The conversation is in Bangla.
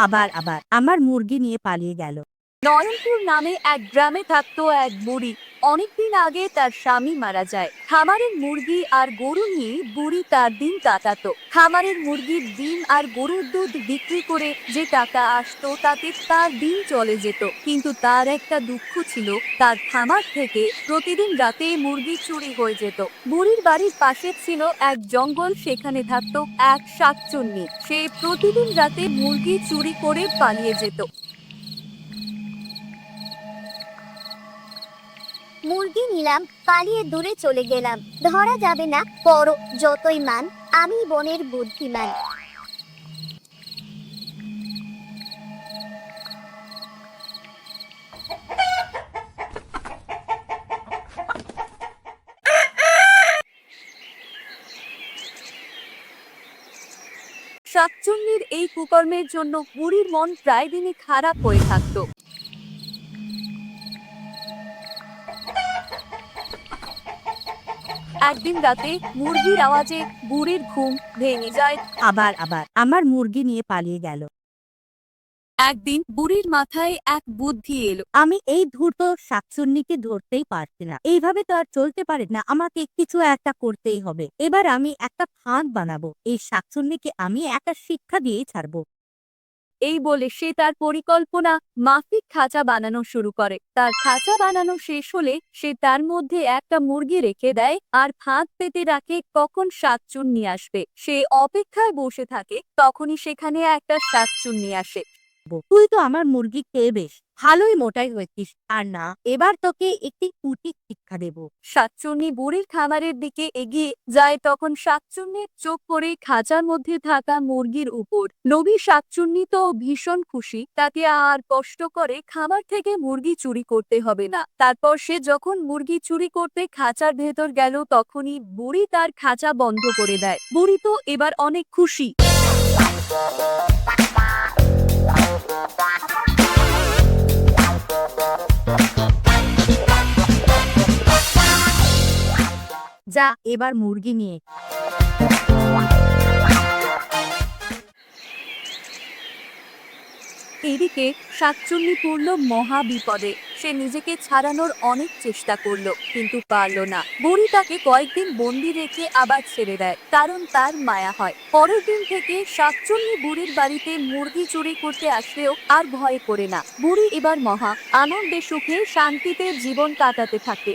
আবার আবার আমার মুরগি নিয়ে পালিয়ে গেল। নয়নপুর নামে এক গ্রামে থাকতো এক বুড়ি। অনেকদিন আগে তার স্বামী মারা যায়। খামারের মুরগি আর গরু নিয়ে বুড়ি তার দিন কাটাতো। খামারের মুরগির ডিম আর গরুর দুধ বিক্রি করে যে টাকা আসতো তাতে তার দিন চলে যেত। কিন্তু তার একটা দুঃখ ছিল, তার খামার থেকে প্রতিদিন রাতে মুরগি চুরি হয়ে যেত। বুড়ির বাড়ির পাশে ছিল এক জঙ্গল, সেখানে থাকতো এক শাকচুন্নি। সে প্রতিদিন রাতে মুরগি চুরি করে পালিয়ে যেত। মুরগি নিলাম, পালিয়ে দূরে চলে গেলাম। ধরা যাবে না, পরো যতই মান, আমি বনের বুদ্ধিমান। শাকচুন্নির এই কুকর্মের জন্য বুড়ির মন প্রায় দিনই খারাপ হয়ে থাকত। একদিন রাতে মুরগির আওয়াজে বুড়ির ঘুম ভেঙে যায়। আবার আবার আমার মুরগি নিয়ে পালিয়ে গেল। একদিন বুড়ির মাথায় এক বুদ্ধি এলো। আমি এই ধূর্ত শাকচুন্নিকে ধরতেই পারছি না। এইভাবে তো আর চলতে পারে না, আমাকে কিছু একটা করতেই হবে। এবার আমি একটা ফাঁদ বানাবো, এই শাকচুন্নিকে আমি একটা শিক্ষা দিয়েই ছাড়বো। এই বলে সে তার পরিকল্পনা মাফিক খাঁচা বানানো শুরু করে। তার খাঁচা বানানো শেষ হলে সে তার মধ্যে একটা মুরগি রেখে দেয় আর ফাঁদ পেতে রাখে কখন শাকচুন্নি আসবে। সে অপেক্ষায় বসে থাকে, তখনই সেখানে একটা শাকচুন্নি আসে। তুই তো আমার মুরগি খেয়ে বেশ ভালোই মোটাই হয়েছিস, আর না এবার তোকে একটি কুটি শিক্ষা দেব। শাকচুন্নি বুড়ির খামারের দিকে এগিয়ে যায়, তখন শাকচুন্নির চোখ পড়ে খাঁচার মধ্যে থাকা মুরগির উপর। লোভী শাকচুন্নি তো ভীষণ খুশি, তাকে আর কষ্ট করে খামার থেকে মুরগি চুরি করতে হবে না। তারপর সে যখন মুরগি চুরি করতে খাঁচার ভেতর গেল, তখনই বুড়ি তার খাঁচা বন্ধ করে দেয়। বুড়ি তো এবার অনেক খুশি। যা এবার মুরগি নিয়ে। এদিকে শাকচুন্নি পড়ল মহা বিপদে। সে নিজেকে ছাড়ানোর অনেক চেষ্টা করলো, কিন্তু পারল না। বুড়ি তাকে কয়েকদিন বন্দি রেখে আবার ছেড়ে দেয়, কারণ তার মায়া হয়। পরের দিন থেকে শাকচুন্নি বুড়ির বাড়িতে মুরগি চুরি করতে আসলেও আর ভয় করে না। বুড়ি এবার মহা আনন্দে সুখে শান্তিতে জীবন কাটাতে থাকে।